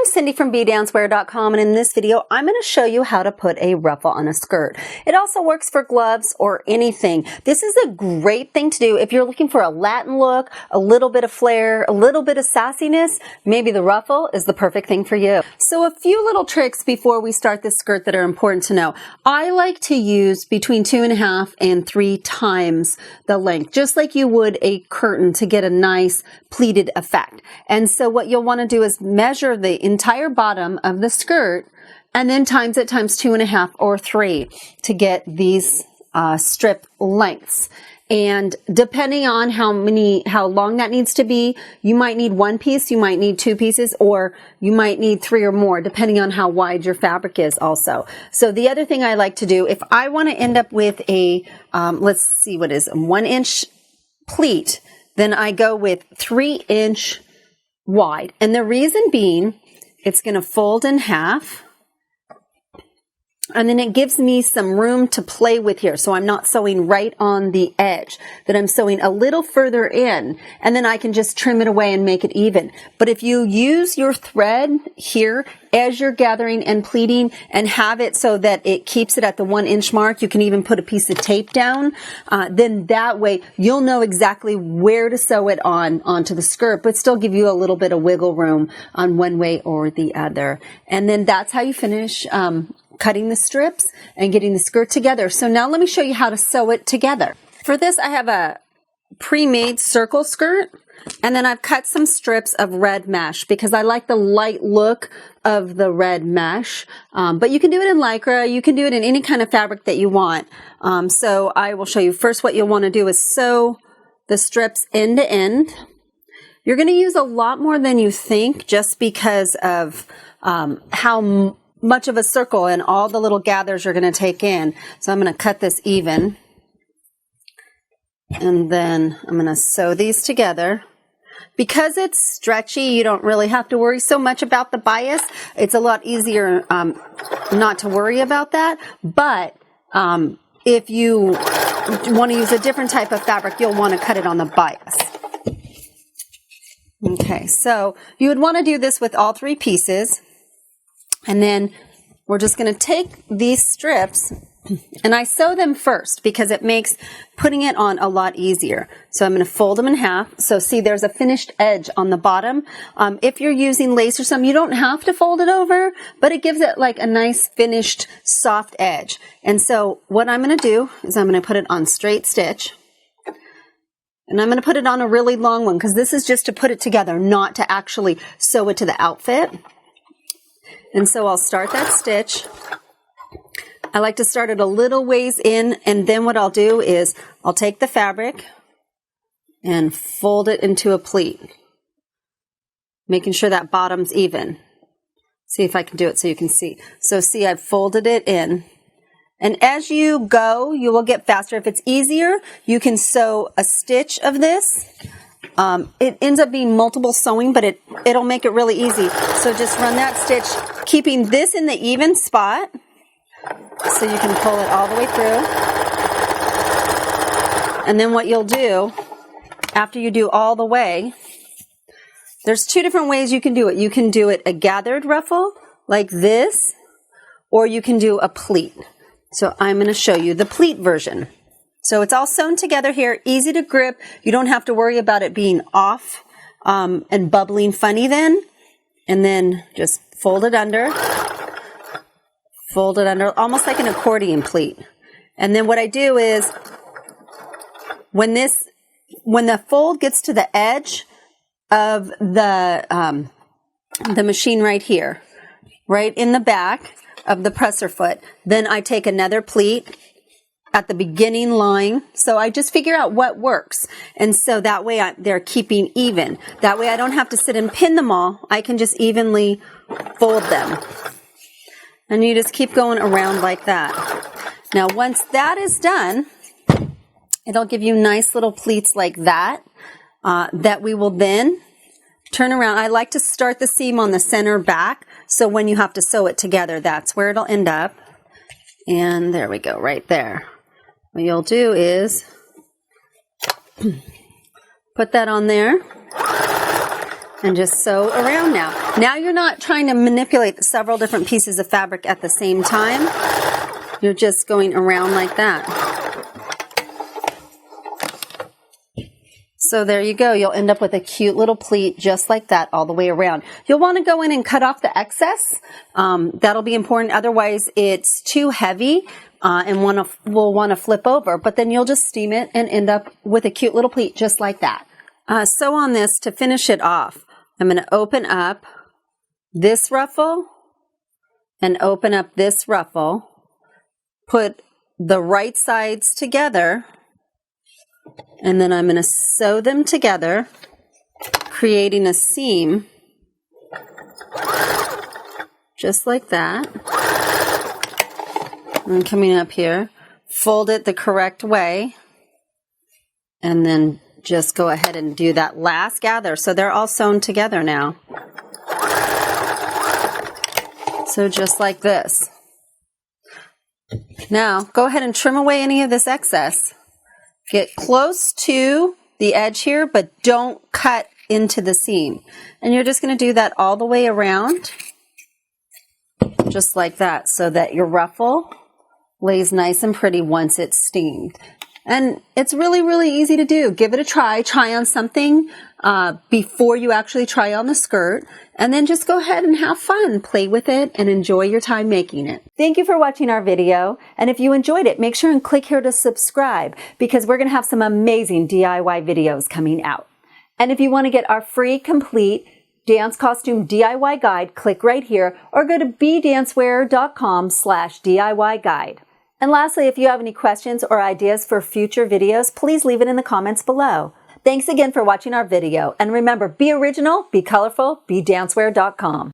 I'm Cindy from bdownswear.com, and in this video I'm going to show you how to put a ruffle on a skirt. It also works for gloves or anything. This is a great thing to do if you're looking for a Latin look, a little bit of flair, a little bit of sassiness. Maybe the ruffle is the perfect thing for you. So a few little tricks before we start this skirt that are important to know. I like to use between 2.5 and 3 times the length, just like you would a curtain to get a nice pleated effect. And so what you'll want to do is measure the entire bottom of the skirt and then times it times 2.5 or 3 to get these strip lengths. And depending on how long that needs to be, you might need 1 piece, you might need 2 pieces, or you might need 3 or more, depending on how wide your fabric is also. So the other thing I like to do, if I want to end up with a, let's see what is, a 1-inch pleat, then I go with 3-inch wide. And the reason being, it's going to fold in half. And then it gives me some room to play with here. So I'm not sewing right on the edge, that I'm sewing a little further in, and then I can just trim it away and make it even. But if you use your thread here as you're gathering and pleating and have it so that it keeps it at the 1-inch mark, you can even put a piece of tape down, then that way you'll know exactly where to sew it onto the skirt, but still give you a little bit of wiggle room on one way or the other. And then that's how you finish cutting the strips and getting the skirt together. So now let me show you how to sew it together. For this, I have a pre-made circle skirt, and then I've cut some strips of red mesh because I like the light look of the red mesh. But you can do it in Lycra, you can do it in any kind of fabric that you want. So I will show you first. What you'll want to do is sew the strips end to end. You're going to use a lot more than you think just because of how much of a circle and all the little gathers you're going to take in. So I'm going to cut this even. And then I'm going to sew these together. Because it's stretchy, you don't really have to worry so much about the bias. It's a lot easier not to worry about that. But if you want to use a different type of fabric, you'll want to cut it on the bias. Okay, so you would want to do this with all 3 pieces. And then we're just going to take these strips, and I sew them first because it makes putting it on a lot easier. So I'm going to fold them in half. So see, there's a finished edge on the bottom. If you're using lace or something, you don't have to fold it over, but it gives it like a nice finished soft edge. And so what I'm going to do is I'm going to put it on straight stitch. And I'm going to put it on a really long one because this is just to put it together, not to actually sew it to the outfit. And so I'll start that stitch. I like to start it a little ways in, and then what I'll do is I'll take the fabric and fold it into a pleat, making sure that bottom's even. See if I can do it so you can see. So see, I've folded it in. And as you go, you will get faster. If it's easier, you can sew a stitch of this. It ends up being multiple sewing, but it'll make it really easy. So just run that stitch, keeping this in the even spot so you can pull it all the way through. And then what you'll do, after you do all the way, there's 2 different ways you can do it. You can do it a gathered ruffle like this, or you can do a pleat. So I'm going to show you the pleat version. So it's all sewn together here, easy to grip. You don't have to worry about it being off and bubbling funny then. And then just fold it under, almost like an accordion pleat. And then what I do is, when the fold gets to the edge of the machine right here, right in the back of the presser foot, then I take another pleat at the beginning line. So I just figure out what works. And so that way they're keeping even. That way I don't have to sit and pin them all. I can just evenly fold them. And you just keep going around like that. Now once that is done, it'll give you nice little pleats like that, that we will then turn around. I like to start the seam on the center back. So when you have to sew it together, that's where it'll end up. And there we go, right there. What you'll do is put that on there, And just sew around now. Now you're not trying to manipulate several different pieces of fabric at the same time. You're just going around like that. So there you go. You'll end up with a cute little pleat just like that all the way around. You'll want to go in and cut off the excess. That'll be important. Otherwise, it's too heavy and will want to flip over. But then you'll just steam it and end up with a cute little pleat just like that. Sew on this to finish it off. I'm going to open up this ruffle and open up this ruffle. Put the right sides together. And then I'm going to sew them together, creating a seam, just like that. And coming up here, fold it the correct way, and then just go ahead and do that last gather. So they're all sewn together now. So just like this. Now, go ahead and trim away any of this excess. Get close to the edge here, but don't cut into the seam. And you're just going to do that all the way around, just like that, so that your ruffle lays nice and pretty once it's steamed. And it's really, really easy to do. Give it a try. Try on something before you actually try on the skirt. And then just go ahead and have fun. Play with it and enjoy your time making it. Thank you for watching our video. And if you enjoyed it, make sure and click here to subscribe because we're going to have some amazing DIY videos coming out. And if you want to get our free, complete dance costume DIY guide, click right here or go to bdancewear.com/DIY guide. And lastly, if you have any questions or ideas for future videos, please leave it in the comments below. Thanks again for watching our video. And remember, be original, be colorful, bdancewear.com.